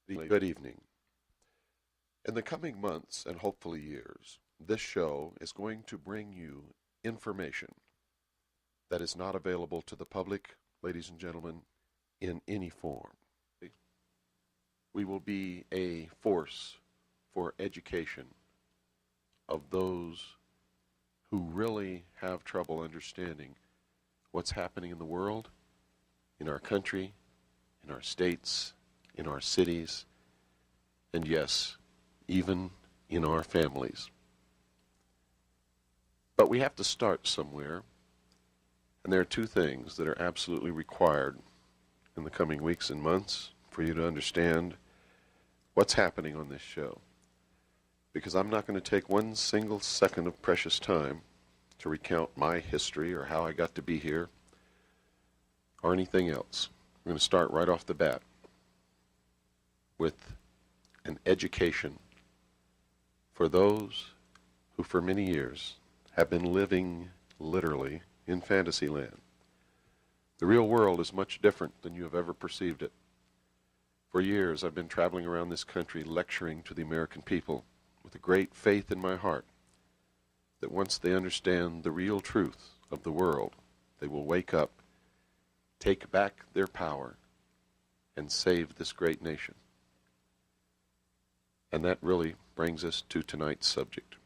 Good evening. In the coming months and hopefully years, this show is going to bring you information that is not available to the public, ladies and gentlemen, in any form. We will be a force for education of those who really have trouble understanding what's happening in the world, in our country, in our states, in our cities, and yes, even in our families. But we have to start somewhere, and there are two things that are absolutely required in the coming weeks and months for you to understand what's happening on this show. Because I'm not going to take one single second of precious time to recount my history or how I got to be here or anything else. I'm going to start right off the bat with an education for those who for many years have been living literally in fantasy land. The real world is much different than you have ever perceived it. For years I've been traveling around this country lecturing to the American people with a great faith in my heart that once they understand the real truth of the world, they will wake up, take back their power, and save this great nation. And that really brings us to tonight's subject.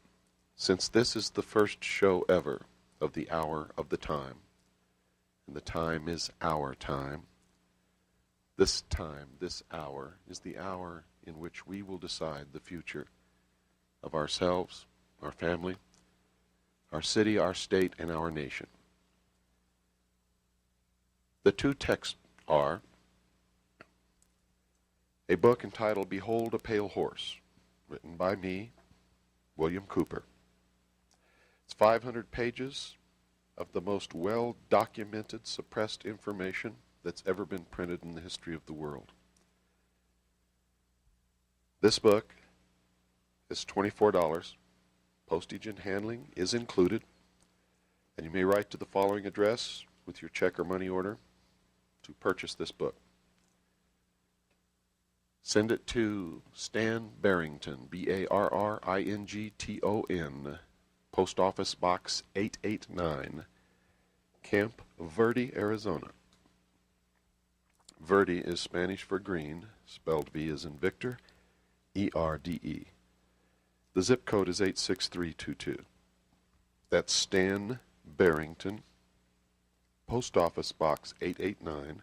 Since this is the first show ever of the hour of the time, and the time is our time, this hour, is the hour in which we will decide the future of ourselves, our family, our city, our state, and our nation. The two texts are a book entitled Behold a Pale Horse, written by me, William Cooper. It's 500 pages of the most well-documented, suppressed information that's ever been printed in the history of the world. This book is $24. Postage and handling is included, and you may write to the following address with your check or money order to purchase this book. Send it to Stan Barrington, Barrington, Post Office Box 889, Camp Verde, Arizona. Verde is Spanish for green, spelled V as in Victor, E-R-D-E. The zip code is 86322. That's Stan Barrington, Post Office Box 889,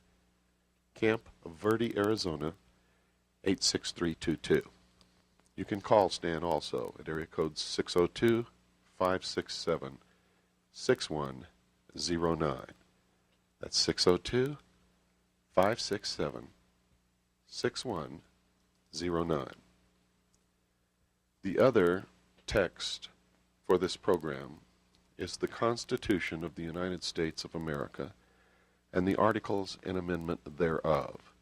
Camp Verde, Arizona, 86322. You can call Stan also at area code 602-567-6109. That's 602-567-6109. The other text for this program is the Constitution of the United States of America and the Articles and Amendment thereof.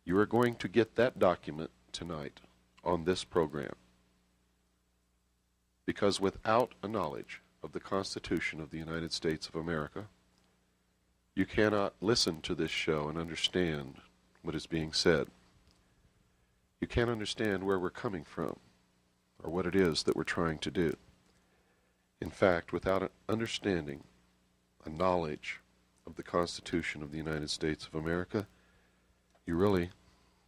You are going to get that document tonight on this program, because without a knowledge of the Constitution of the United States of America, you cannot listen to this show and understand what is being said. You can't understand where we're coming from or what it is that we're trying to do. In fact, without an understanding, a knowledge of the Constitution of the United States of America, you really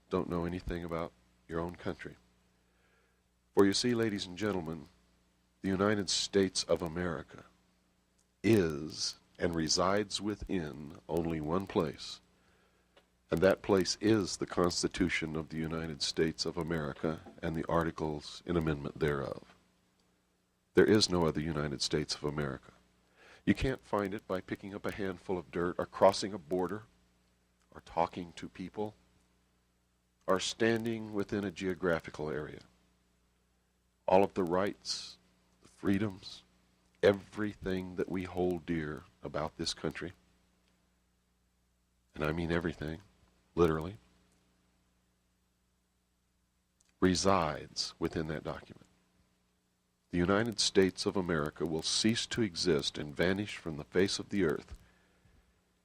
don't know anything about your own country. For you see, ladies and gentlemen, the United States of America is and resides within only one place, and that place is the Constitution of the United States of America and the Articles and Amendment thereof. There is no other United States of America. You can't find it by picking up a handful of dirt or crossing a border or talking to people or standing within a geographical area. All of the rights, the freedoms, everything that we hold dear about this country, and I mean everything, literally, resides within that document. The United States of America will cease to exist and vanish from the face of the earth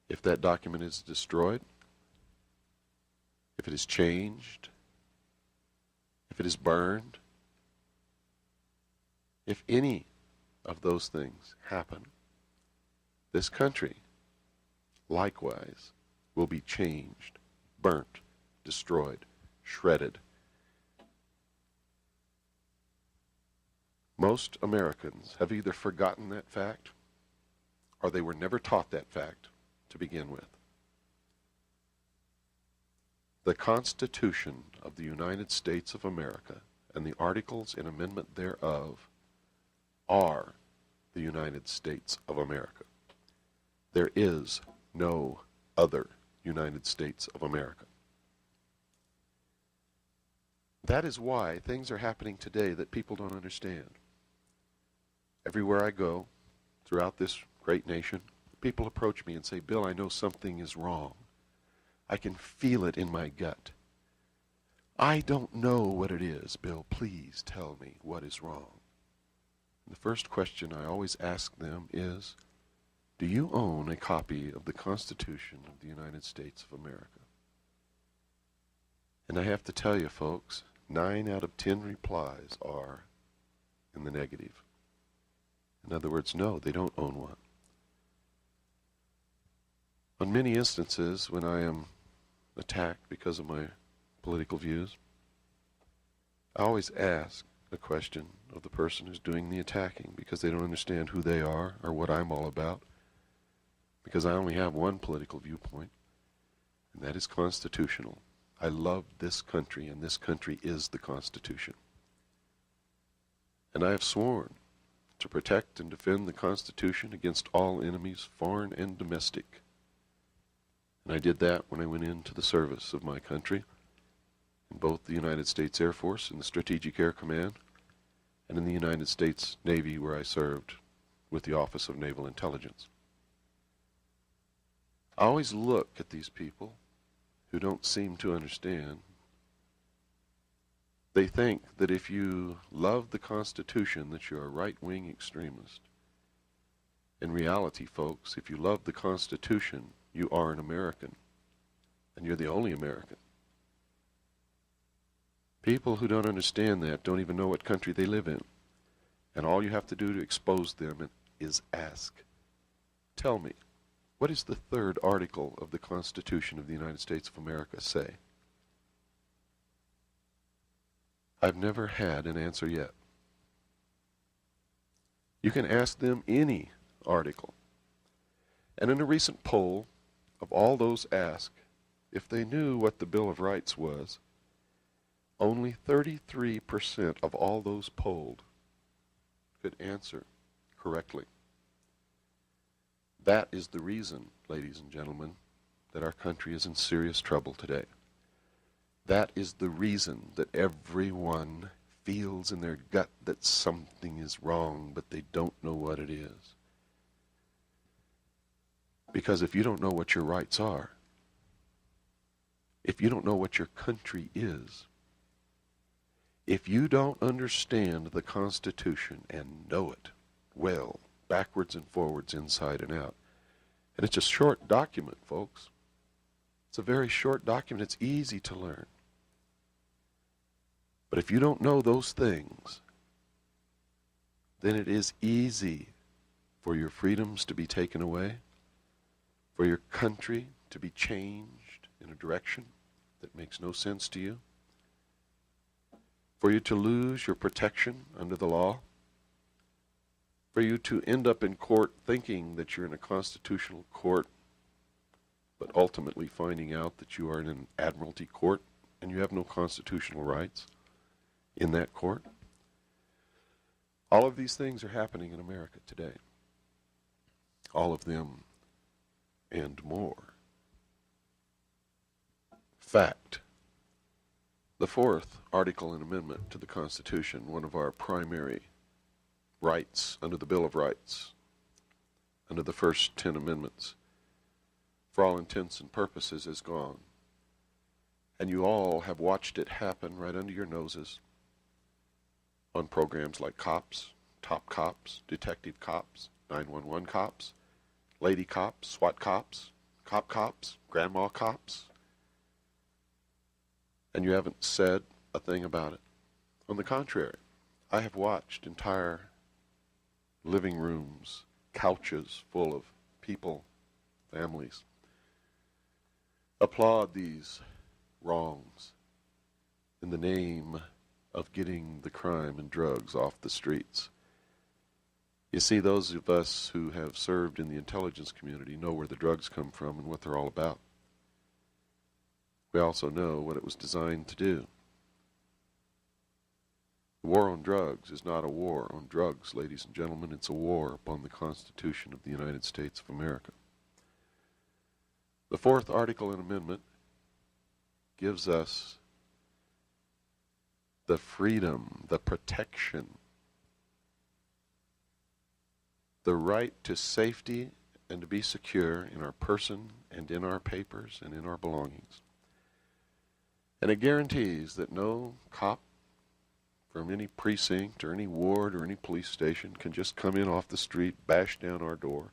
if that document is destroyed, if it is changed, if it is burned, if any of those things happen, this country likewise will be changed, burnt, destroyed, shredded. Most Americans have either forgotten that fact or they were never taught that fact to begin with. The Constitution of the United States of America and the articles and amendment thereof are the United States of America. There is no other United States of America. That is why things are happening today that people don't understand. Everywhere I go throughout this great nation, people approach me and say, "Bill, I know something is wrong. I can feel it in my gut. I don't know what it is, Bill. Please tell me what is wrong." The first question I always ask them is, do you own a copy of the Constitution of the United States of America? And I have to tell you, folks, 9 out of 10 replies are in the negative. In other words, no, they don't own one. On many instances, when I am attacked because of my political views, I always ask a question of the person who's doing the attacking because they don't understand who they are or what I'm all about, because I only have one political viewpoint, and that is constitutional. I love this country, and this country is the Constitution. And I have sworn to protect and defend the Constitution against all enemies, foreign and domestic. And I did that when I went into the service of my country in both the United States Air Force and the Strategic Air Command, and in the United States Navy, where I served with the Office of Naval Intelligence. I always look at these people who don't seem to understand. They think that if you love the Constitution, that you're a right-wing extremist. In reality, folks, if you love the Constitution, you are an American, and you're the only American. People who don't understand that don't even know what country they live in. And all you have to do to expose them is ask, tell me, what does the 3rd article of the Constitution of the United States of America say? I've never had an answer yet. You can ask them any article. And in a recent poll of all those asked, if they knew what the Bill of Rights was, only 33% of all those polled could answer correctly. That is the reason, ladies and gentlemen, that our country is in serious trouble today. That is the reason that everyone feels in their gut that something is wrong, but they don't know what it is. Because if you don't know what your rights are, if you don't know what your country is, if you don't understand the Constitution and know it well, backwards and forwards, inside and out, and it's a short document, folks. It's a very short document. It's easy to learn. But if you don't know those things, then it is easy for your freedoms to be taken away, for your country to be changed in a direction that makes no sense to you, for you to lose your protection under the law, for you to end up in court thinking that you're in a constitutional court, but ultimately finding out that you are in an admiralty court and you have no constitutional rights in that court. All of these things are happening in America today. All of them and more. Fact. The 4th article and amendment to the Constitution, one of our primary rights under the Bill of Rights, under the first 10 amendments, for all intents and purposes is gone. And you all have watched it happen right under your noses on programs like Cops, Top Cops, Detective Cops, 911 Cops, Lady Cops, SWAT Cops, Cop Cops, Grandma Cops. And you haven't said a thing about it. On the contrary, I have watched entire living rooms, couches full of people, families, applaud these wrongs in the name of getting the crime and drugs off the streets. You see, those of us who have served in the intelligence community know where the drugs come from and what they're all about. We also know what it was designed to do. The war on drugs is not a war on drugs, ladies and gentlemen. It's a war upon the Constitution of the United States of America. The fourth article and amendment gives us the freedom, the protection, the right to safety and to be secure in our person and in our papers and in our belongings. And it guarantees that no cop from any precinct or any ward or any police station can just come in off the street, bash down our door,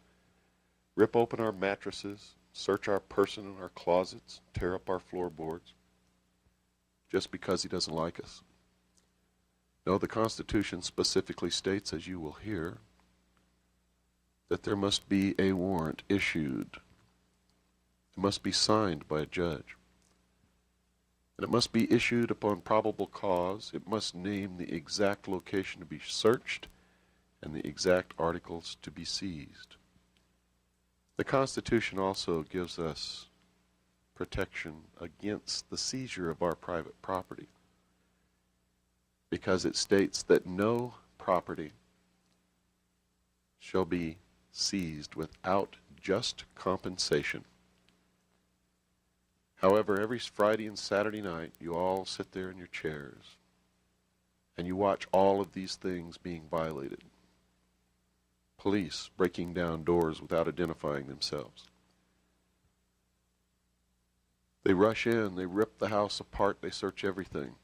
rip open our mattresses, search our person and our closets, tear up our floorboards, just because he doesn't like us. No, the Constitution specifically states, as you will hear, that there must be a warrant issued. It must be signed by a judge. And it must be issued upon probable cause. It must name the exact location to be searched and the exact articles to be seized. The Constitution also gives us protection against the seizure of our private property, because it states that no property shall be seized without just compensation. However, every Friday and Saturday night, you all sit there in your chairs and you watch all of these things being violated. Police breaking down doors without identifying themselves. They rush in, they rip the house apart, they search everything.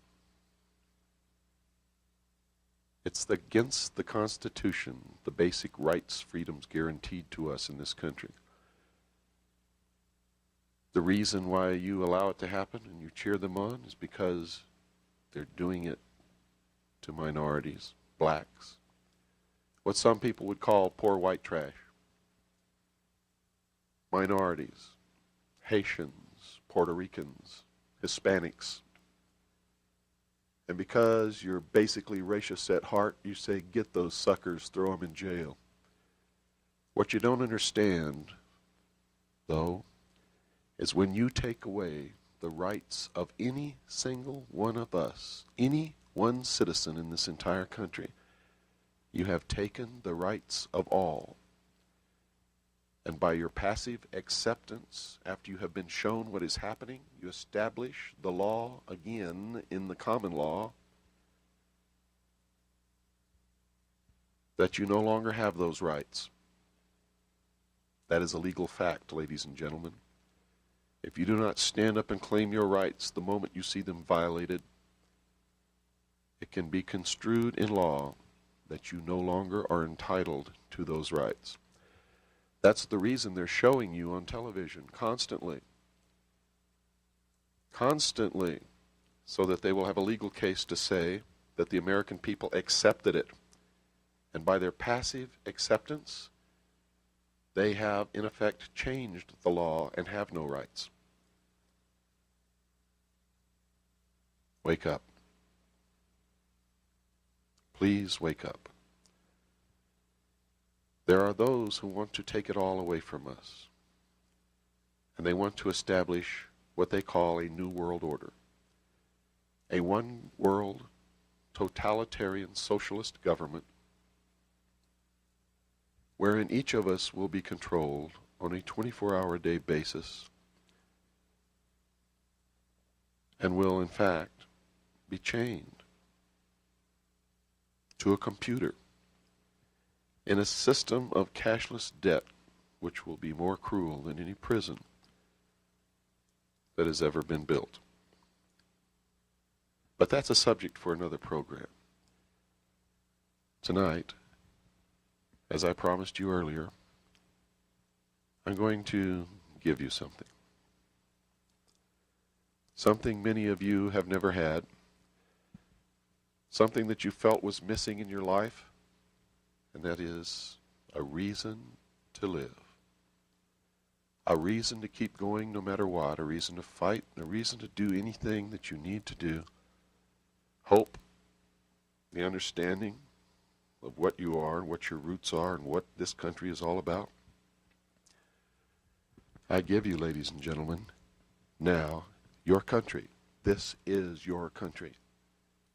It's against the Constitution, the basic rights, freedoms guaranteed to us in this country. The reason why you allow it to happen and you cheer them on is because they're doing it to minorities, blacks, what some people would call poor white trash, minorities, Haitians, Puerto Ricans, Hispanics. And because you're basically racist at heart, you say, get those suckers, throw them in jail. What you don't understand, though, is when you take away the rights of any single one of us, any one citizen in this entire country, you have taken the rights of all. And by your passive acceptance, after you have been shown what is happening, you establish the law again in the common law that you no longer have those rights. That is a legal fact, ladies and gentlemen. If you do not stand up and claim your rights the moment you see them violated, it can be construed in law that you no longer are entitled to those rights. That's the reason they're showing you on television constantly, so that they will have a legal case to say that the American people accepted it. And by their passive acceptance, they have, in effect, changed the law and have no rights. Wake up. Please wake up. There are those who want to take it all away from us. And they want to establish what they call a new world order. A one-world, totalitarian, socialist government wherein each of us will be controlled on a 24-hour-a-day basis and will, in fact, be chained to a computer in a system of cashless debt which will be more cruel than any prison that has ever been built. But that's a subject for another program. Tonight, as I promised you earlier, I'm going to give you something. Something many of you have never had. something that you felt was missing in your life, and that is a reason to live. A reason to keep going no matter what, a reason to fight, a reason to do anything that you need to do. Hope, the understanding of what you are and what your roots are and what this country is all about. I give you, ladies and gentlemen, now your country. This is your country.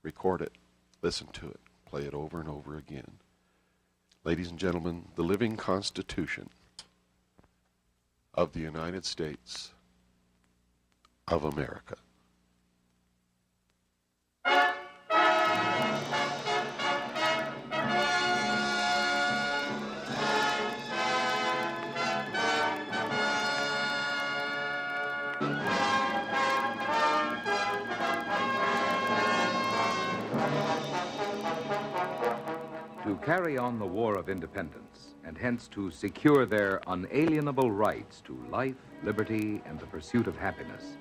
Record it, listen to it, play it over and over again. Ladies and gentlemen, the living Constitution of the United States of America. To carry on the War of Independence, and hence to secure their unalienable rights to life, liberty, and the pursuit of happiness,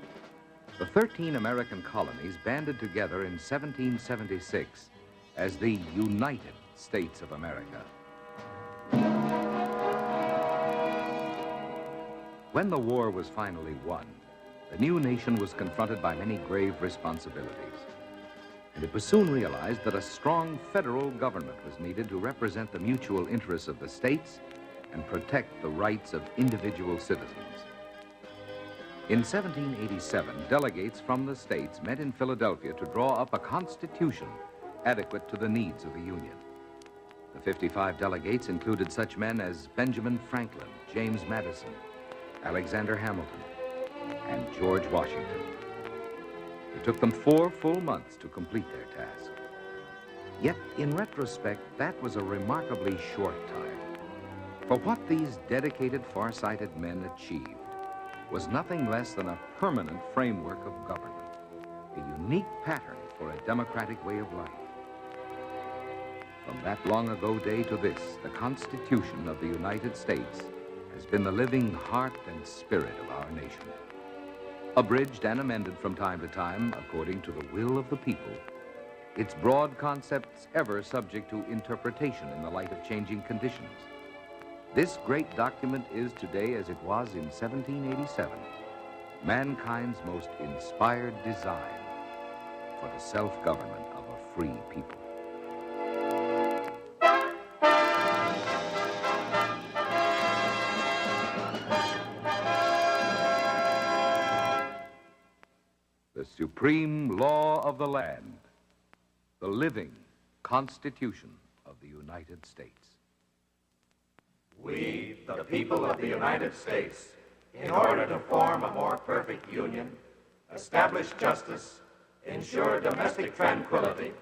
the 13 American colonies banded together in 1776 as the United States of America. When the war was finally won, the new nation was confronted by many grave responsibilities. And it was soon realized that a strong federal government was needed to represent the mutual interests of the states and protect the rights of individual citizens. In 1787, delegates from the states met in Philadelphia to draw up a constitution adequate to the needs of the Union. The 55 delegates included such men as Benjamin Franklin, James Madison, Alexander Hamilton, and George Washington. It took them 4 full months to complete their task. Yet, in retrospect, that was a remarkably short time. For what these dedicated, far-sighted men achieved was nothing less than a permanent framework of government, a unique pattern for a democratic way of life. From that long-ago day to this, the Constitution of the United States has been the living heart and spirit of our nation. Abridged and amended from time to time according to the will of the people, its broad concepts ever subject to interpretation in the light of changing conditions. This great document is today, as it was in 1787, mankind's most inspired design for the self-government of a free people. The supreme law of the land, the living Constitution of the United States. We, the people of the United States, in order to form a more perfect union, establish justice, ensure domestic tranquility,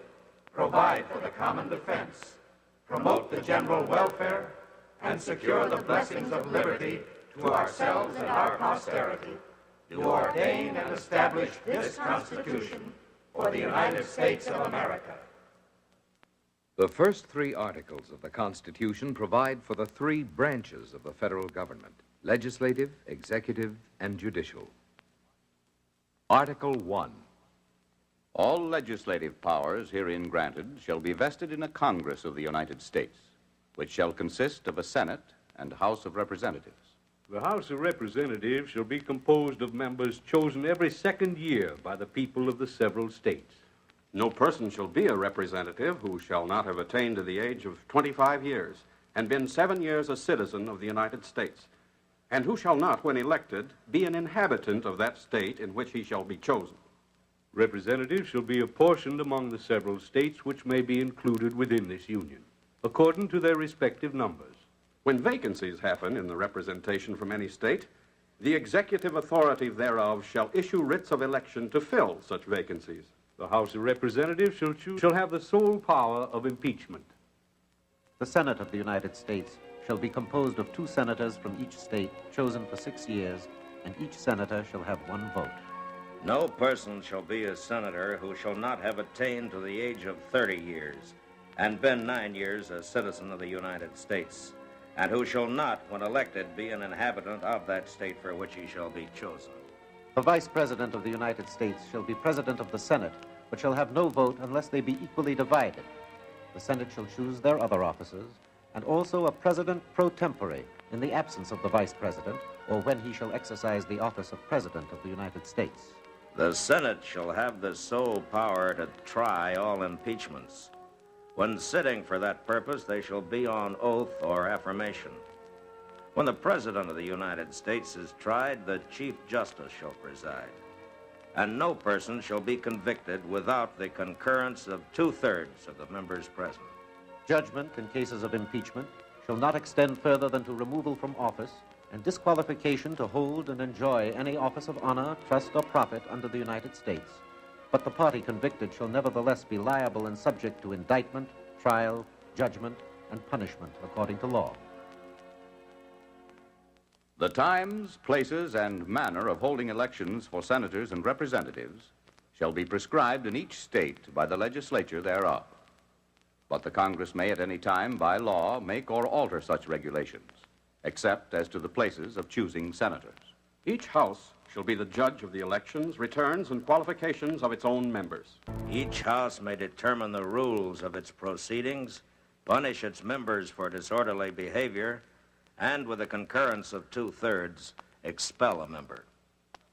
provide for the common defense, promote the general welfare, and secure the blessings of liberty to ourselves and our posterity, do ordain and establish this Constitution for the United States of America. The first 3 articles of the Constitution provide for the 3 branches of the federal government: legislative, executive, and judicial. Article 1. All legislative powers herein granted shall be vested in a Congress of the United States, which shall consist of a Senate and House of Representatives. The House of Representatives shall be composed of members chosen every 2nd year by the people of the several states. No person shall be a representative who shall not have attained to the age of 25 years and been 7 years a citizen of the United States, and who shall not, when elected, be an inhabitant of that state in which he shall be chosen. Representatives shall be apportioned among the several states which may be included within this union, according to their respective numbers. When vacancies happen in the representation from any state, the executive authority thereof shall issue writs of election to fill such vacancies. The House of Representatives shall have the sole power of impeachment. The Senate of the United States shall be composed of 2 senators from each state, chosen for 6 years, and each senator shall have 1 vote. No person shall be a senator who shall not have attained to the age of 30 years and been 9 years a citizen of the United States, and who shall not, when elected, be an inhabitant of that state for which he shall be chosen. The Vice President of the United States shall be President of the Senate but shall have no vote unless they be equally divided. The Senate shall choose their other officers, and also a president pro tempore in the absence of the vice president, or when he shall exercise the office of president of the United States. The Senate shall have the sole power to try all impeachments. When sitting for that purpose, they shall be on oath or affirmation. When the President of the United States is tried, the Chief Justice shall preside. And no person shall be convicted without the concurrence of 2/3 of the members present. Judgment in cases of impeachment shall not extend further than to removal from office and disqualification to hold and enjoy any office of honor, trust, or profit under the United States. But the party convicted shall nevertheless be liable and subject to indictment, trial, judgment, and punishment according to law. The times, places, and manner of holding elections for senators and representatives shall be prescribed in each state by the legislature thereof. But the Congress may at any time, by law, make or alter such regulations, except as to the places of choosing senators. Each House shall be the judge of the elections, returns, and qualifications of its own members. Each House may determine the rules of its proceedings, punish its members for disorderly behavior, and with the concurrence of 2/3, expel a member.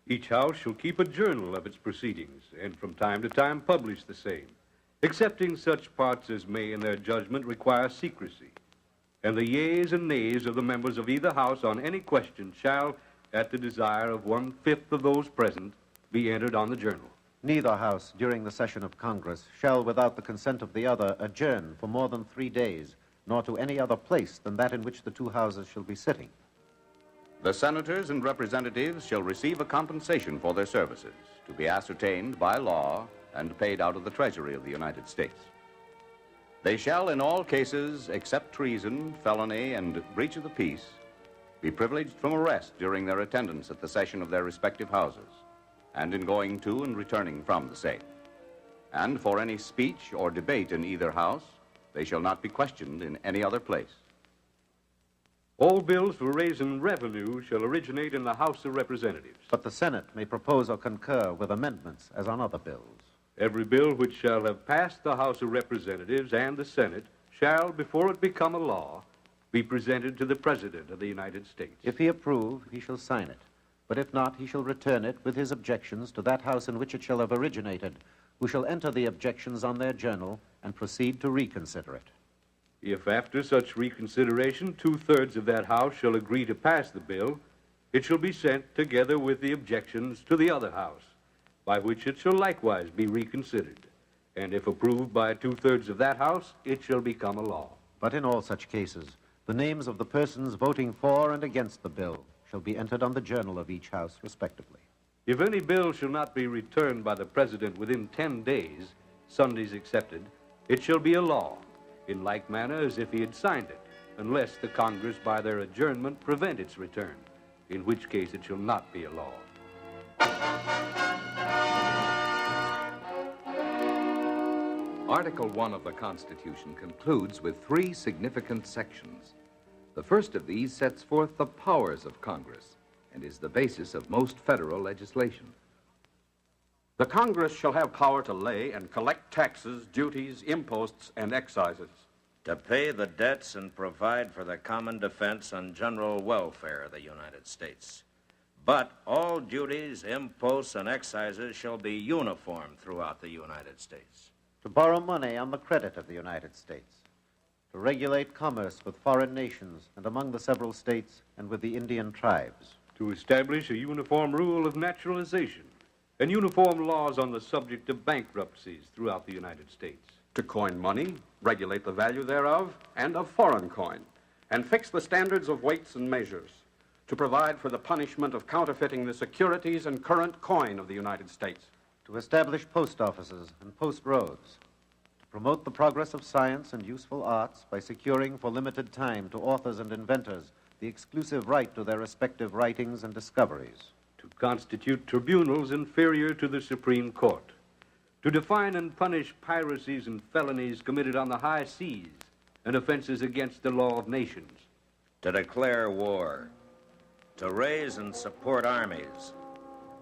Each House shall keep a journal of its proceedings, and from time to time publish the same, excepting such parts as may in their judgment require secrecy. And the yeas and nays of the members of either House on any question shall, at the desire of 1/5 of those present, be entered on the journal. Neither House, during the session of Congress, shall, without the consent of the other, adjourn for more than 3 days, nor to any other place than that in which the two houses shall be sitting. The senators and representatives shall receive a compensation for their services, to be ascertained by law and paid out of the Treasury of the United States. They shall, in all cases, except treason, felony, and breach of the peace, be privileged from arrest during their attendance at the session of their respective houses, and in going to and returning from the same. And for any speech or debate in either house, they shall not be questioned in any other place. All bills for raising revenue shall originate in the House of Representatives. But the Senate may propose or concur with amendments as on other bills. Every bill which shall have passed the House of Representatives and the Senate shall, before it become a law, be presented to the President of the United States. If he approve, he shall sign it. But if not, he shall return it with his objections to that House in which it shall have originated, who shall enter the objections on their journal and proceed to reconsider it. If after such reconsideration 2/3 of that House shall agree to pass the bill, it shall be sent together with the objections to the other House, by which it shall likewise be reconsidered. And if approved by 2/3 of that House, it shall become a law. But in all such cases, the names of the persons voting for and against the bill shall be entered on the journal of each House respectively. If any bill shall not be returned by the President within 10 days, Sundays excepted, it shall be a law, in like manner as if he had signed it, unless the Congress by their adjournment prevent its return, in which case it shall not be a law. Article 1 of the Constitution concludes with 3 significant sections. The first of these sets forth the powers of Congress and is the basis of most federal legislation. The Congress shall have power to lay and collect taxes, duties, imposts, and excises, To pay the debts and provide for the common defense and general welfare of the United States. But all duties, imposts, and excises shall be uniform throughout the United States. To borrow money on the credit of the United States. To regulate commerce with foreign nations and among the several states and with the Indian tribes. To establish a uniform rule of naturalization and uniform laws on the subject of bankruptcies throughout the United States. to coin money, regulate the value thereof, and of foreign coin, and fix the standards of weights and measures, to provide for the punishment of counterfeiting the securities and current coin of the United States. To establish post offices and post roads. To promote the progress of science and useful arts by securing for limited time to authors and inventors the exclusive right to their respective writings and discoveries. To constitute tribunals inferior to the Supreme Court. To define and punish piracies and felonies committed on the high seas and offenses against the law of nations. To declare war. To raise and support armies.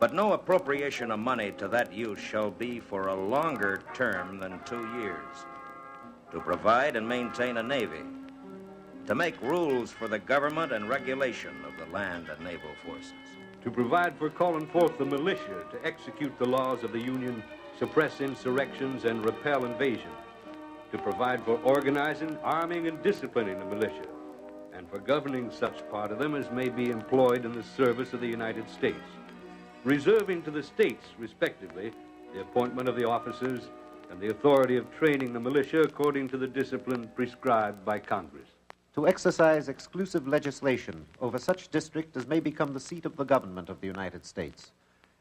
But no appropriation of money to that use shall be for a longer term than 2 years. To provide and maintain a navy. To make rules for the government and regulation of the land and naval forces. To provide for calling forth the militia to execute the laws of the Union, suppress insurrections, and repel invasion. To provide for organizing, arming, and disciplining the militia, and for governing such part of them as may be employed in the service of the United States, reserving to the states, respectively, the appointment of the officers and the authority of training the militia according to the discipline prescribed by Congress. To exercise exclusive legislation over such district as may become the seat of the government of the United States,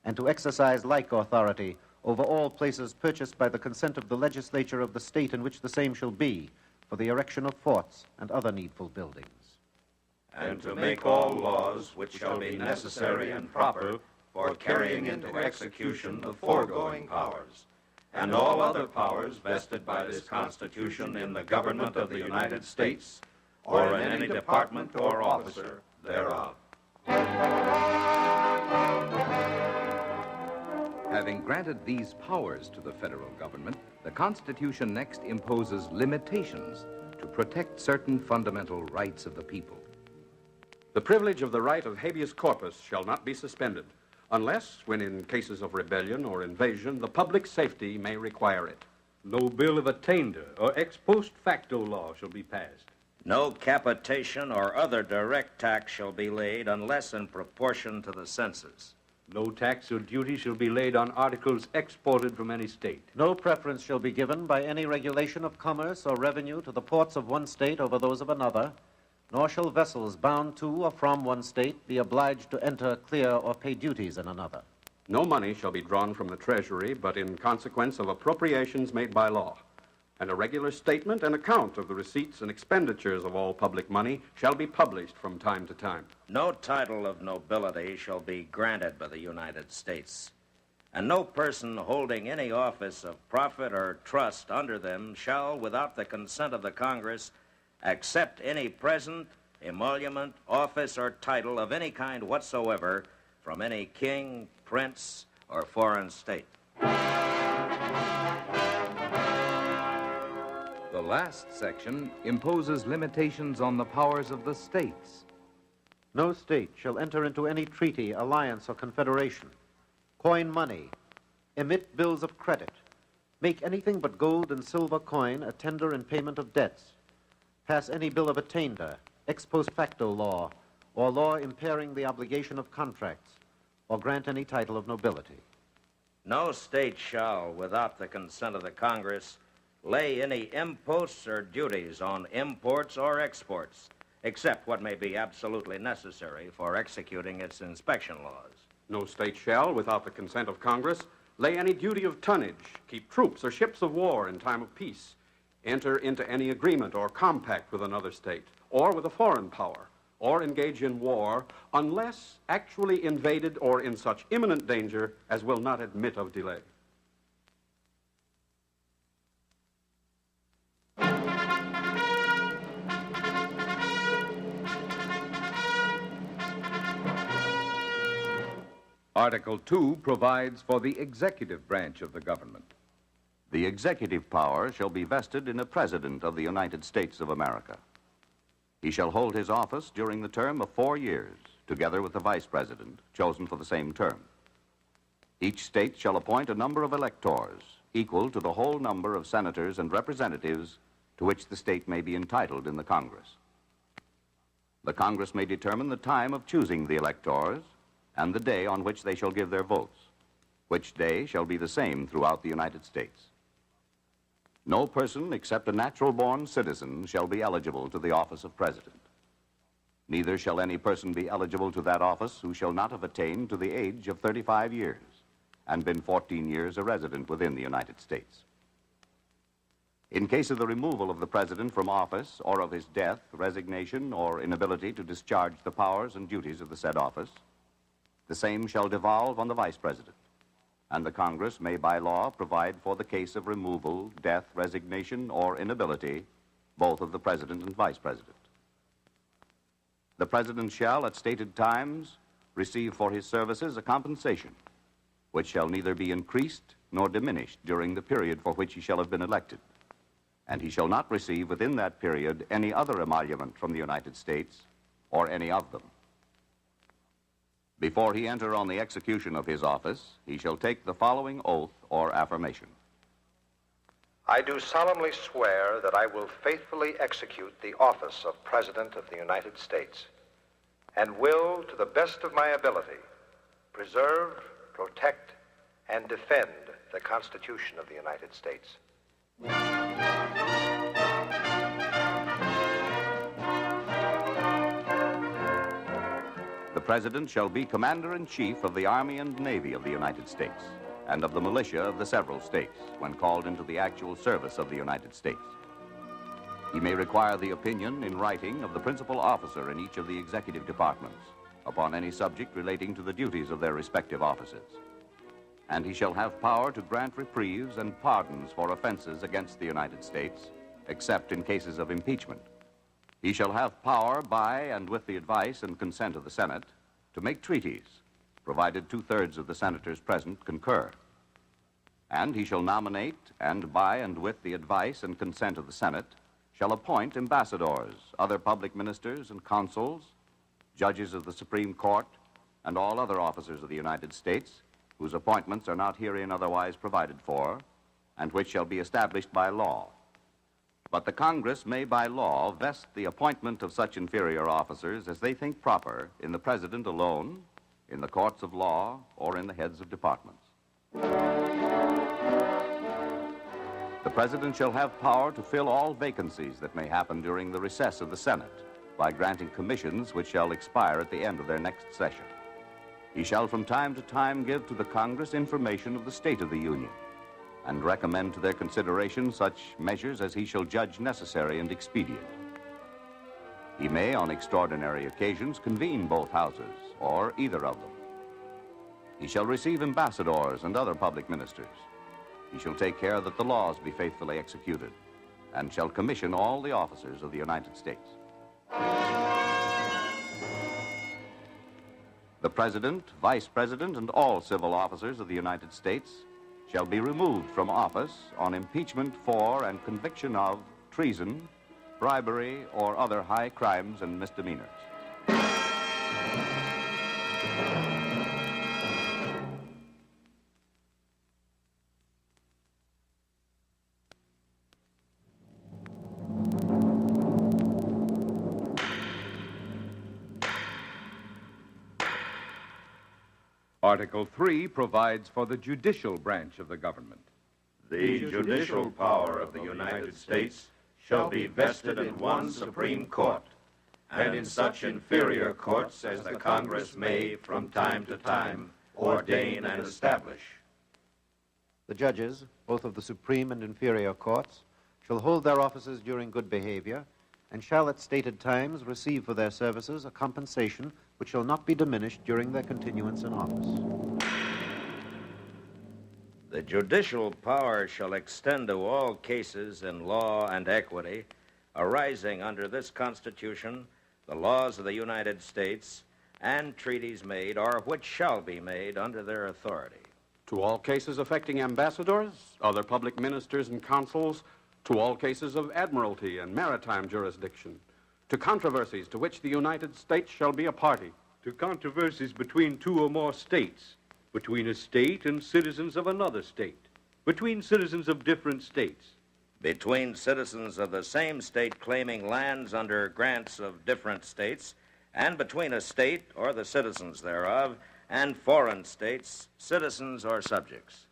and to exercise like authority over all places purchased by the consent of the legislature of the state in which the same shall be, for the erection of forts and other needful buildings. And to make all laws which shall be necessary and proper for carrying into execution the foregoing powers, and all other powers vested by this Constitution in the government of the United States, or in any department or officer thereof. Having granted these powers to the federal government, the Constitution next imposes limitations to protect certain fundamental rights of the people. The privilege of the right of habeas corpus shall not be suspended, unless, when in cases of rebellion or invasion, the public safety may require it. No bill of attainder or ex post facto law shall be passed. No capitation or other direct tax shall be laid unless in proportion to the census. No tax or duty shall be laid on articles exported from any state. No preference shall be given by any regulation of commerce or revenue to the ports of one state over those of another, nor shall vessels bound to or from one state be obliged to enter, clear, or pay duties in another. No money shall be drawn from the Treasury but in consequence of appropriations made by law. And a regular statement and account of the receipts and expenditures of all public money shall be published from time to time. No title of nobility shall be granted by the United States, and no person holding any office of profit or trust under them shall, without the consent of the Congress, accept any present, emolument, office, or title of any kind whatsoever from any king, prince, or foreign state. The last section imposes limitations on the powers of the states. No state shall enter into any treaty, alliance, or confederation, coin money, emit bills of credit, make anything but gold and silver coin a tender in payment of debts, pass any bill of attainder, ex post facto law, or law impairing the obligation of contracts, or grant any title of nobility. No state shall, without the consent of the Congress, lay any imposts or duties on imports or exports, except what may be absolutely necessary for executing its inspection laws. No state shall, without the consent of Congress, lay any duty of tonnage, keep troops or ships of war in time of peace, enter into any agreement or compact with another state, or with a foreign power, or engage in war, unless actually invaded or in such imminent danger as will not admit of delay. Article 2 provides for the executive branch of the government. The executive power shall be vested in a President of the United States of America. He shall hold his office during the term of 4 years, together with the Vice President, chosen for the same term. Each state shall appoint a number of electors, equal to the whole number of senators and representatives to which the state may be entitled in the Congress. The Congress may determine the time of choosing the electors and the day on which they shall give their votes, which day shall be the same throughout the United States. No person except a natural-born citizen shall be eligible to the office of President. Neither shall any person be eligible to that office who shall not have attained to the age of 35 years and been 14 years a resident within the United States. In case of the removal of the President from office or of his death, resignation, or inability to discharge the powers and duties of the said office, the same shall devolve on the Vice President, and the Congress may by law provide for the case of removal, death, resignation, or inability, both of the President and Vice President. The President shall, at stated times, receive for his services a compensation which shall neither be increased nor diminished during the period for which he shall have been elected. And he shall not receive within that period any other emolument from the United States or any of them. Before he enter on the execution of his office, he shall take the following oath or affirmation. I do solemnly swear that I will faithfully execute the office of President of the United States and will, to the best of my ability, preserve, protect, and defend the Constitution of the United States. The President shall be Commander-in-Chief of the Army and Navy of the United States and of the militia of the several states when called into the actual service of the United States. He may require the opinion in writing of the principal officer in each of the executive departments upon any subject relating to the duties of their respective offices. And he shall have power to grant reprieves and pardons for offenses against the United States, except in cases of impeachment. He shall have power by and with the advice and consent of the Senate to make treaties, provided 2/3 of the senators present concur. And he shall nominate and by and with the advice and consent of the Senate shall appoint ambassadors, other public ministers and consuls, judges of the Supreme Court, and all other officers of the United States whose appointments are not herein otherwise provided for, and which shall be established by law. But the Congress may by law vest the appointment of such inferior officers as they think proper in the President alone, in the courts of law, or in the heads of departments. The President shall have power to fill all vacancies that may happen during the recess of the Senate by granting commissions which shall expire at the end of their next session. He shall from time to time give to the Congress information of the state of the Union and recommend to their consideration such measures as he shall judge necessary and expedient. He may, on extraordinary occasions, convene both houses or either of them. He shall receive ambassadors and other public ministers. He shall take care that the laws be faithfully executed and shall commission all the officers of the United States. The President, Vice President, and all civil officers of the United States shall be removed from office on impeachment for and conviction of treason, bribery, or other high crimes and misdemeanors. Article 3 provides for the judicial branch of the government. The judicial power of the United States shall be vested in one Supreme Court, and in such inferior courts as the Congress may, from time to time, ordain and establish. The judges, both of the Supreme and inferior courts, shall hold their offices during good behavior, and shall at stated times receive for their services a compensation which shall not be diminished during their continuance in office. The judicial power shall extend to all cases in law and equity arising under this Constitution, the laws of the United States, and treaties made or which shall be made under their authority. To all cases affecting ambassadors, other public ministers and consuls, to all cases of admiralty and maritime jurisdiction, to controversies to which the United States shall be a party, to controversies between two or more states, between a state and citizens of another state, between citizens of different states, between citizens of the same state claiming lands under grants of different states, and between a state or the citizens thereof and foreign states, citizens or subjects.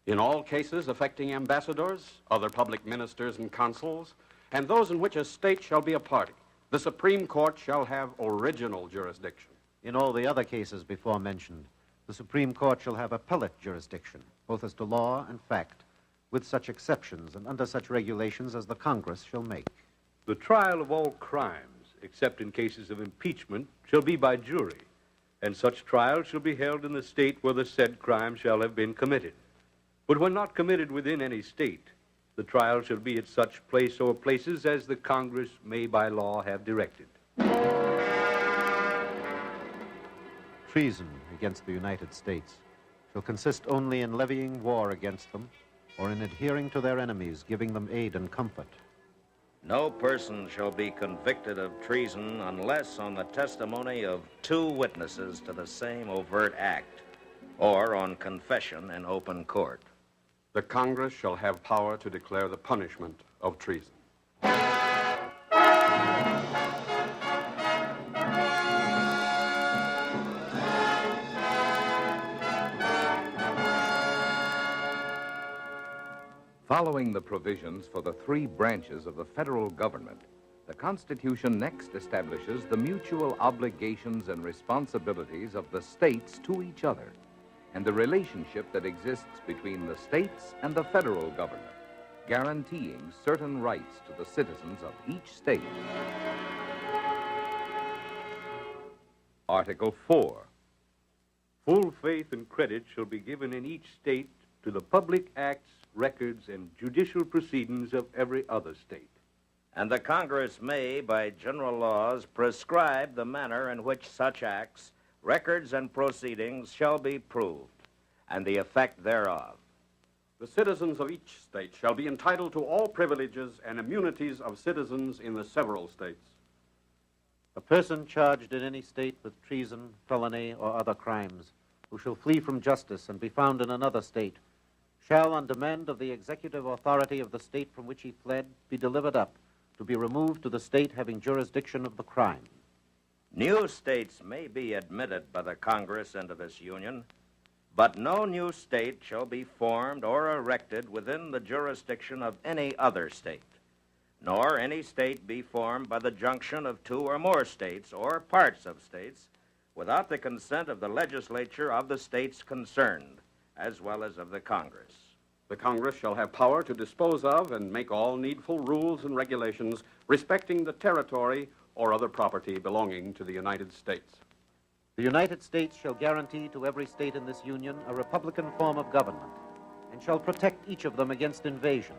in all cases affecting ambassadors, other public ministers and consuls, and those in which a state shall be a party. The Supreme Court shall have original jurisdiction. In all the other cases before mentioned, the Supreme Court shall have appellate jurisdiction, both as to law and fact, with such exceptions and under such regulations as the Congress shall make. The trial of all crimes, except in cases of impeachment, shall be by jury, and such trial shall be held in the state where the said crime shall have been committed. But when not committed within any state, the trial shall be at such place or places as the Congress may by law have directed. Treason against the United States shall consist only in levying war against them or in adhering to their enemies, giving them aid and comfort. No person shall be convicted of treason unless on the testimony of 2 witnesses to the same overt act, or on confession in open court. The Congress shall have power to declare the punishment of treason. Following the provisions for the 3 branches of the federal government, the Constitution next establishes the mutual obligations and responsibilities of the states to each other, and the relationship that exists between the states and the federal government, guaranteeing certain rights to the citizens of each state. Article 4. Full faith and credit shall be given in each state to the public acts, records, and judicial proceedings of every other state. And the Congress may, by general laws, prescribe the manner in which such acts, records, and proceedings shall be proved, and the effect thereof. The citizens of each state shall be entitled to all privileges and immunities of citizens in the several states. A person charged in any state with treason, felony, or other crimes, who shall flee from justice and be found in another state, shall, on demand of the executive authority of the state from which he fled, be delivered up, to be removed to the state having jurisdiction of the crime. New states may be admitted by the Congress into this union, but no new state shall be formed or erected within the jurisdiction of any other state, nor any state be formed by the junction of 2 or more states or parts of states without the consent of the legislature of the states concerned, as well as of the Congress. The Congress shall have power to dispose of and make all needful rules and regulations respecting the territory or other property belonging to the United States. The United States shall guarantee to every state in this union a republican form of government, and shall protect each of them against invasion,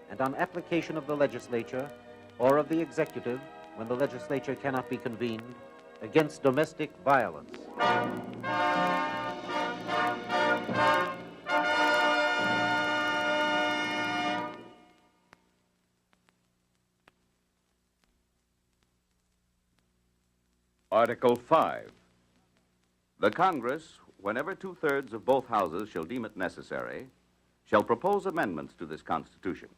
and on application of the legislature or of the executive, when the legislature cannot be convened, against domestic violence. Article 5. The Congress, whenever 2/3 of both houses shall deem it necessary, shall propose amendments to this Constitution,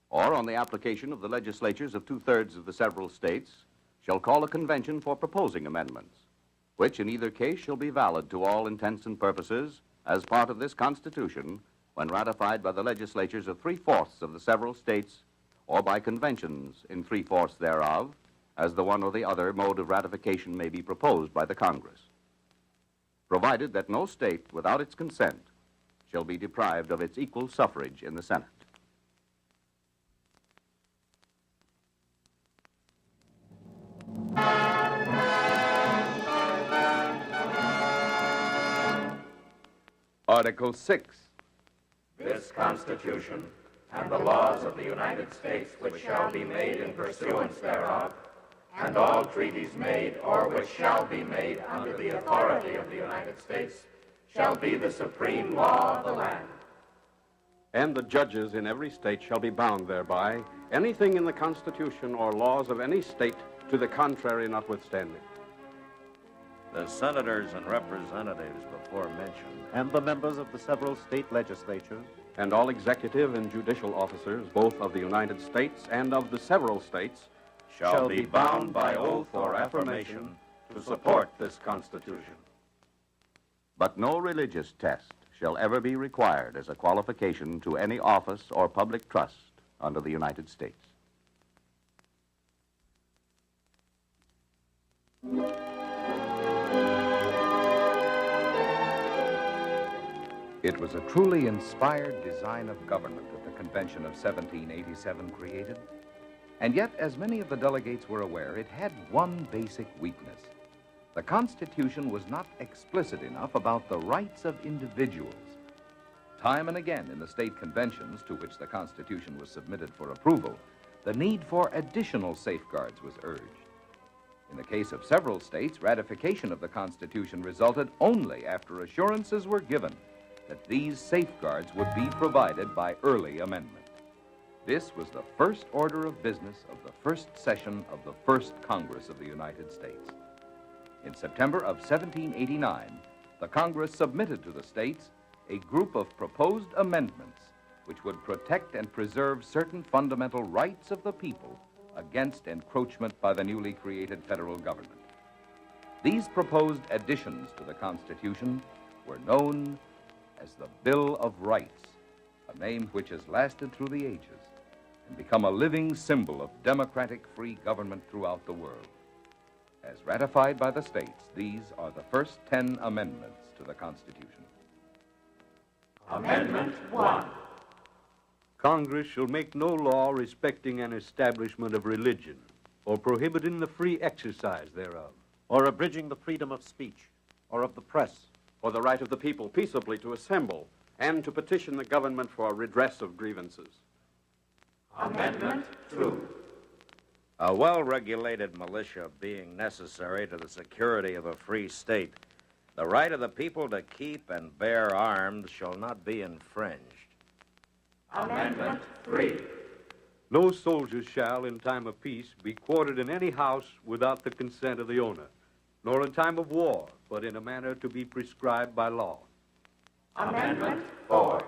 or on the application of the legislatures of 2/3 of the several states, shall call a convention for proposing amendments, which in either case shall be valid to all intents and purposes as part of this Constitution when ratified by the legislatures of 3/4 of the several states, or by conventions in 3/4 thereof, as the one or the other mode of ratification may be proposed by the Congress, provided that no state, without its consent, shall be deprived of its equal suffrage in the Senate. Article 6. This Constitution and the laws of the United States which shall be made in pursuance thereof, and all treaties made or which shall be made under the authority of the United States, shall be the supreme law of the land. And the judges in every state shall be bound thereby, anything in the Constitution or laws of any state to the contrary notwithstanding. The senators and representatives before mentioned, And the members of the several state legislatures, And all executive and judicial officers, both of the United States and of the several states, shall be bound by oath or affirmation to support this Constitution. But no religious test shall ever be required as a qualification to any office or public trust under the United States. It was a truly inspired design of government that the Convention of 1787 created. And yet, as many of the delegates were aware, it had one basic weakness. The Constitution was not explicit enough about the rights of individuals. Time and again in the state conventions to which the Constitution was submitted for approval, the need for additional safeguards was urged. In the case of several states, ratification of the Constitution resulted only after assurances were given that these safeguards would be provided by early amendment. This was the first order of business of the first session of the First Congress of the United States. In September of 1789, the Congress submitted to the states a group of proposed amendments which would protect and preserve certain fundamental rights of the people against encroachment by the newly created federal government. These proposed additions to the Constitution were known as the Bill of Rights, a name which has lasted through the ages and become a living symbol of democratic free government throughout the world. As ratified by the states, these are the first 10 amendments to the Constitution. Amendment 1. Congress shall make no law respecting an establishment of religion or prohibiting the free exercise thereof, or abridging the freedom of speech or of the press, or the right of the people peaceably to assemble and to petition the government for redress of grievances. Amendment 2. A well-regulated militia being necessary to the security of a free state, the right of the people to keep and bear arms shall not be infringed. Amendment 3. No soldier shall, in time of peace, be quartered in any house without the consent of the owner, nor in time of war, but in a manner to be prescribed by law. Amendment 4.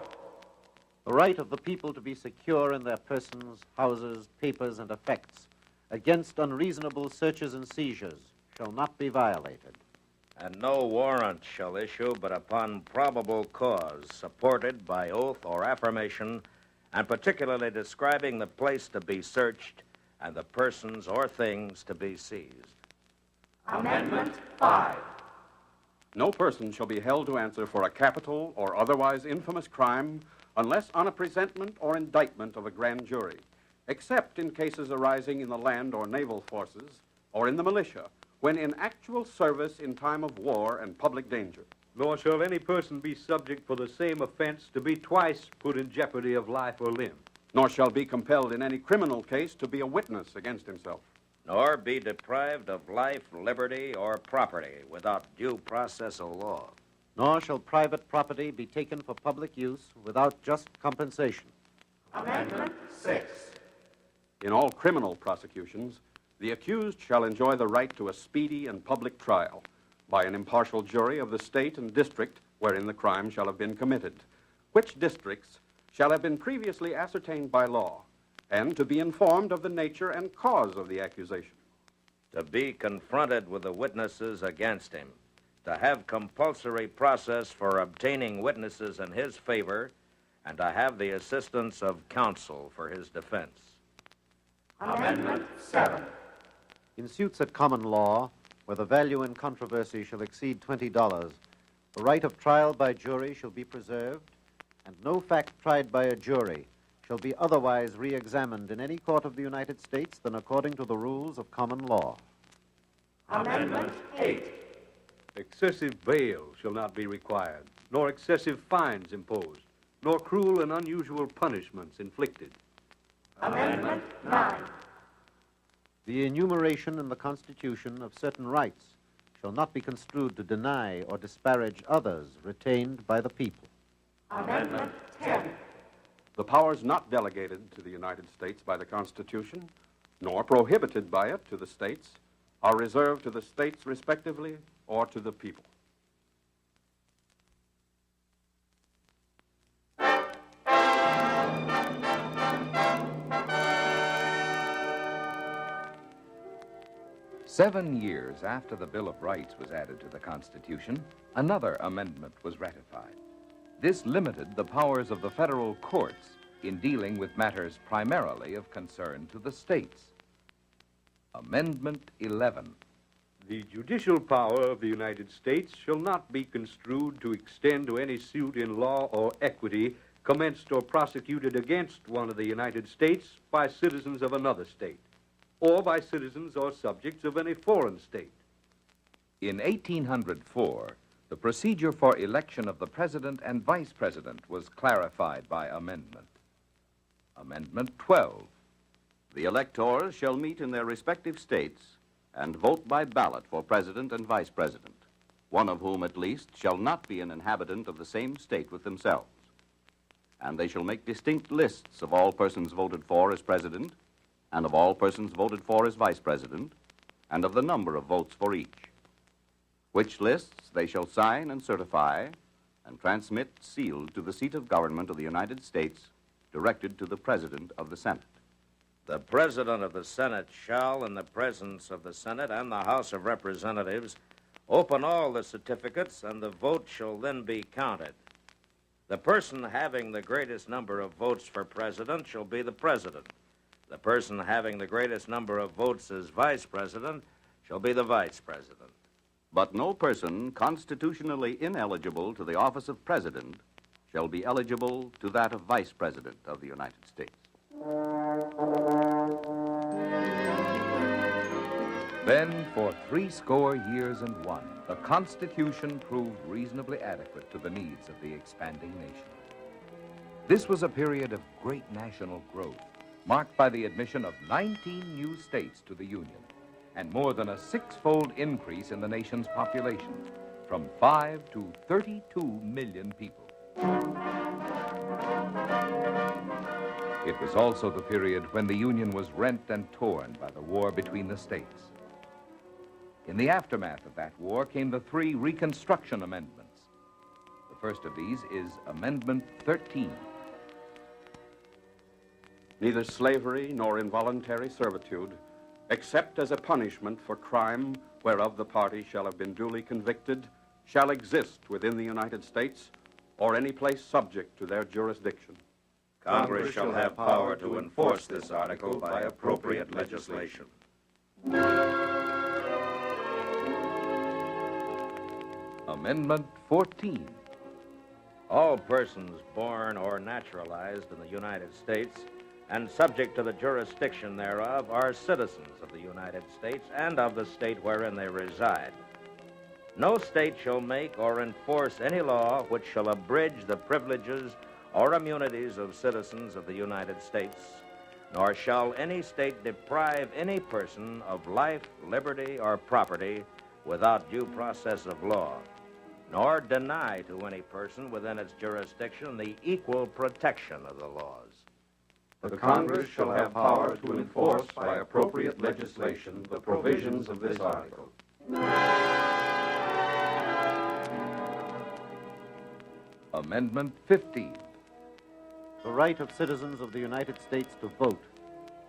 the right of the people to be secure in their persons, houses, papers, and effects against unreasonable searches and seizures shall not be violated. And no warrant shall issue but upon probable cause, supported by oath or affirmation, and particularly describing the place to be searched and the persons or things to be seized. Amendment 5. No person shall be held to answer for a capital or otherwise infamous crime unless on a presentment or indictment of a grand jury, except in cases arising in the land or naval forces or in the militia, when in actual service in time of war and public danger. Nor shall any person be subject for the same offense to be twice put in jeopardy of life or limb. Nor shall be compelled in any criminal case to be a witness against himself. Nor be deprived of life, liberty, or property without due process of law. Nor shall private property be taken for public use without just compensation. Amendment 6. In all criminal prosecutions, the accused shall enjoy the right to a speedy and public trial by an impartial jury of the state and district wherein the crime shall have been committed, which districts shall have been previously ascertained by law, and to be informed of the nature and cause of the accusation. To be confronted with the witnesses against him. To have compulsory process for obtaining witnesses in his favor, and to have the assistance of counsel for his defense. Amendment 7. In suits at common law, where the value in controversy shall exceed $20, the right of trial by jury shall be preserved, and no fact tried by a jury shall be otherwise re-examined in any court of the United States than according to the rules of common law. Amendment 8. Excessive bail shall not be required, nor excessive fines imposed, nor cruel and unusual punishments inflicted. Amendment 9. The enumeration in the Constitution of certain rights shall not be construed to deny or disparage others retained by the people. Amendment 10. The powers not delegated to the United States by the Constitution, nor prohibited by it to the states, are reserved to the states respectively or to the people. Seven years after the Bill of Rights was added to the Constitution, another amendment was ratified. This limited the powers of the federal courts in dealing with matters primarily of concern to the states. Amendment 11. The judicial power of the United States shall not be construed to extend to any suit in law or equity commenced or prosecuted against one of the United States by citizens of another state, or by citizens or subjects of any foreign state. In 1804, the procedure for election of the president and vice president was clarified by amendment. Amendment 12. The electors shall meet in their respective states and vote by ballot for president and vice president, one of whom at least shall not be an inhabitant of the same state with themselves. And they shall make distinct lists of all persons voted for as president, and of all persons voted for as vice president, and of the number of votes for each, which lists they shall sign and certify and transmit sealed to the seat of government of the United States, directed to the President of the Senate. The President of the Senate shall, in the presence of the Senate and the House of Representatives, open all the certificates, and the vote shall then be counted. The person having the greatest number of votes for president shall be the president. The person having the greatest number of votes as vice president shall be the vice president. But no person constitutionally ineligible to the office of president shall be eligible to that of vice president of the United States. Then, for 80 years and one, the Constitution proved reasonably adequate to the needs of the expanding nation. This was a period of great national growth, marked by the admission of 19 new states to the Union, and more than a 6-fold increase in the nation's population, from 5 to 32 million people. It was also the period when the Union was rent and torn by the war between the states. In the aftermath of that war came the 3 Reconstruction Amendments. The first of these is Amendment 13. Neither slavery nor involuntary servitude, except as a punishment for crime whereof the party shall have been duly convicted, shall exist within the United States or any place subject to their jurisdiction. Congress shall have power to enforce this article by appropriate legislation. Amendment 14. All persons born or naturalized in the United States and subject to the jurisdiction thereof are citizens of the United States and of the state wherein they reside. No state shall make or enforce any law which shall abridge the privileges or immunities of citizens of the United States, nor shall any state deprive any person of life, liberty, or property without due process of law, nor deny to any person within its jurisdiction the equal protection of the laws. The Congress shall have power to enforce by appropriate legislation the provisions of this article. Amendment 15. The right of citizens of the United States to vote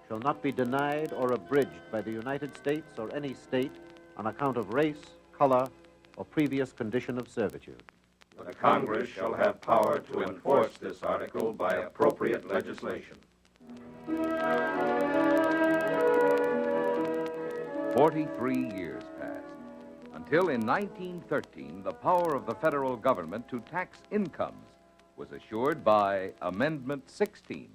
shall not be denied or abridged by the United States or any state on account of race, color, or previous condition of servitude. The Congress shall have power to enforce this article by appropriate legislation. 43 years passed, until in 1913 the power of the federal government to tax incomes was assured by Amendment 16.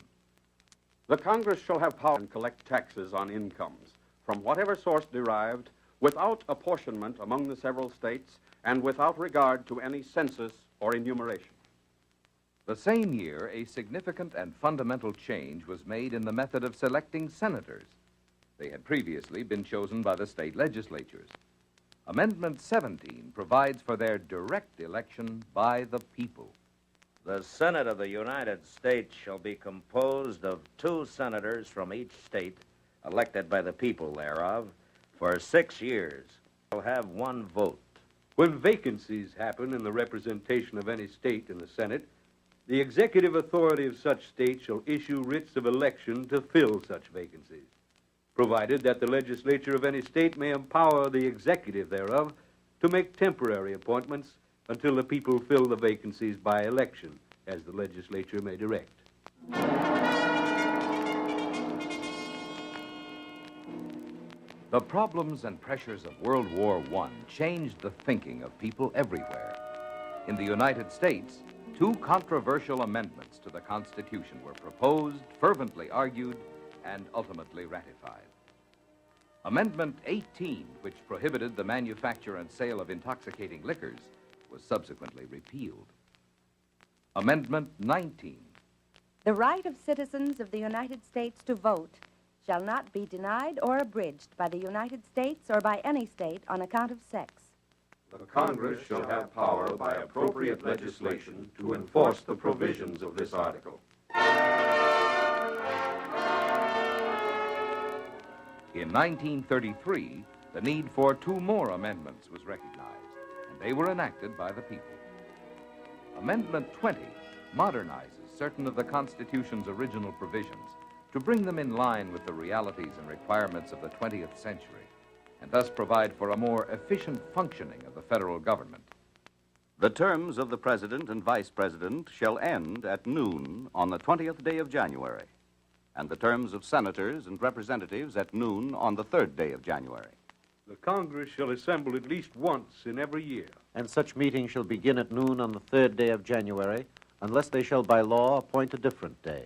The Congress shall have power to collect taxes on incomes from whatever source derived, without apportionment among the several states and without regard to any census or enumeration. The same year, a significant and fundamental change was made in the method of selecting senators. They had previously been chosen by the state legislatures. Amendment 17 provides for their direct election by the people. The Senate of the United States shall be composed of 2 senators from each state, elected by the people thereof, for 6 years. Shall have 1 vote. When vacancies happen in the representation of any state in the Senate, the executive authority of such state shall issue writs of election to fill such vacancies, provided that the legislature of any state may empower the executive thereof to make temporary appointments until the people fill the vacancies by election, as the legislature may direct. The problems and pressures of World War I changed the thinking of people everywhere. In the United States, 2 controversial amendments to the Constitution were proposed, fervently argued, and ultimately ratified. Amendment 18, which prohibited the manufacture and sale of intoxicating liquors, was subsequently repealed. Amendment 19. The right of citizens of the United States to vote shall not be denied or abridged by the United States or by any state on account of sex. The Congress shall have power by appropriate legislation to enforce the provisions of this article. In 1933, the need for 2 more amendments was recognized, and they were enacted by the people. Amendment 20 modernizes certain of the Constitution's original provisions to bring them in line with the realities and requirements of the 20th century, and thus provide for a more efficient functioning of the federal government. The terms of the President and Vice President shall end at noon on the 20th day of January, and the terms of Senators and Representatives at noon on the 3rd day of January. The Congress shall assemble at least once in every year. And such meeting shall begin at noon on the 3rd day of January, unless they shall by law appoint a different day.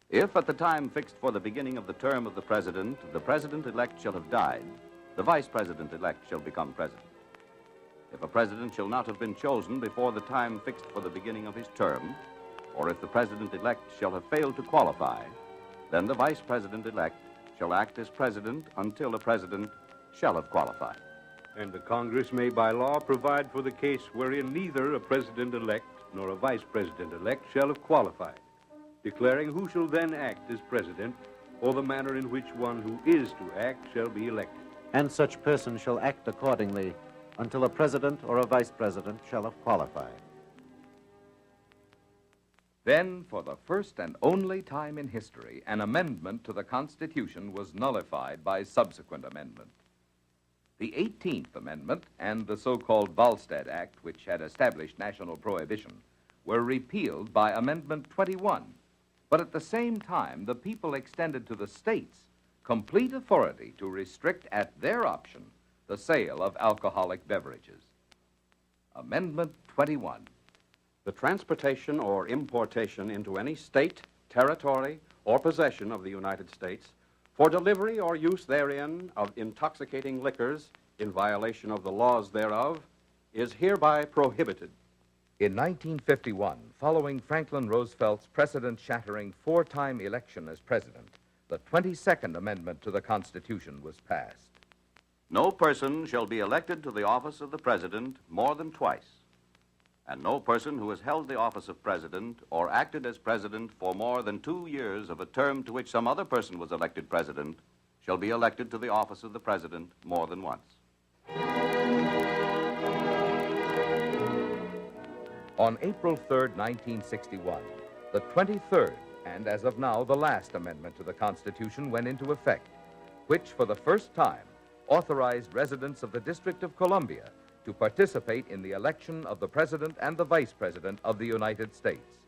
If at the time fixed for the beginning of the term of the President-elect shall have died, the Vice President-elect shall become President. If a President shall not have been chosen before the time fixed for the beginning of his term, or if the President-elect shall have failed to qualify, then the Vice President-elect shall act as President until a President shall have qualified. And the Congress may by law provide for the case wherein neither a President-elect nor a Vice President-elect shall have qualified, declaring who shall then act as President, or the manner in which one who is to act shall be elected. And such person shall act accordingly until a President or a Vice President shall have qualified. Then, for the first and only time in history, an amendment to the Constitution was nullified by subsequent amendment. The 18th Amendment and the so-called Volstead Act, which had established national prohibition, were repealed by Amendment 21. But at the same time, the people extended to the states complete authority to restrict at their option the sale of alcoholic beverages. Amendment 21. The transportation or importation into any state, territory, or possession of the United States for delivery or use therein of intoxicating liquors in violation of the laws thereof is hereby prohibited. In 1951, following Franklin Roosevelt's precedent-shattering 4-time election as president, the 22nd Amendment to the Constitution was passed. No person shall be elected to the office of the President more than twice, and no person who has held the office of President or acted as President for more than 2 years of a term to which some other person was elected President shall be elected to the office of the President more than once. On April 3, 1961, the 23rd, and as of now, the last amendment to the Constitution went into effect, which for the first time authorized residents of the District of Columbia to participate in the election of the President and the Vice President of the United States.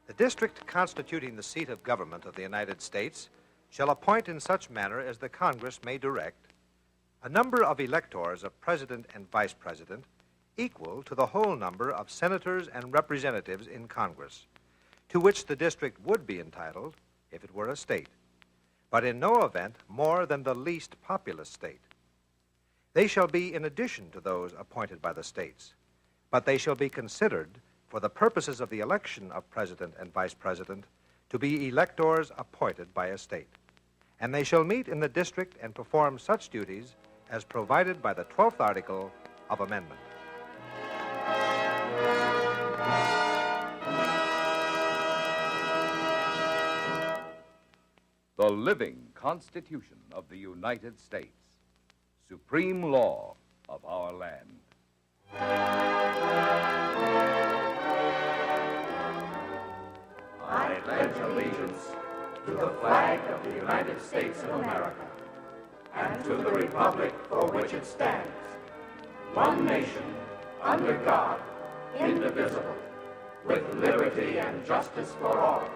The district constituting the seat of government of the United States shall appoint in such manner as the Congress may direct a number of electors of President and Vice President equal to the whole number of senators and representatives in Congress, to which the district would be entitled if it were a state, but in no event more than the least populous state. They shall be in addition to those appointed by the states, but they shall be considered, for the purposes of the election of President and Vice President, to be electors appointed by a state. And they shall meet in the district and perform such duties as provided by the 12th article of amendment. The living Constitution of the United States, supreme law of our land. I pledge allegiance to the flag of the United States of America and to the republic for which it stands, one nation, under God, indivisible, with liberty and justice for all.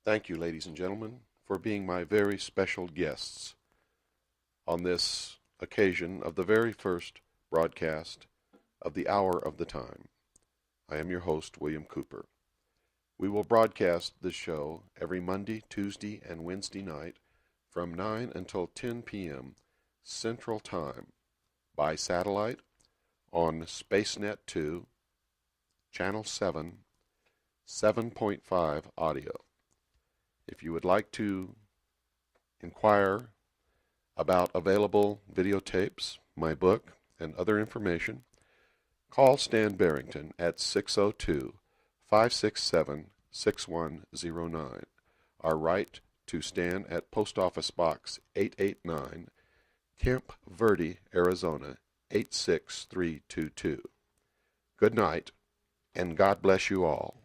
Thank you, ladies and gentlemen, for being my very special guests on this occasion of the very first broadcast of the Hour of the Time. I am your host, William Cooper. We will broadcast this show every Monday, Tuesday, and Wednesday night from 9 until 10 p.m. Central Time by satellite on SpaceNet 2, Channel 7, 7.5 audio. If you would like to inquire about available videotapes, my book, and other information, call Stan Barrington at 602-567-6109 or write to Stan at Post Office Box 889, Camp Verde, Arizona 86322. Good night, and God bless you all.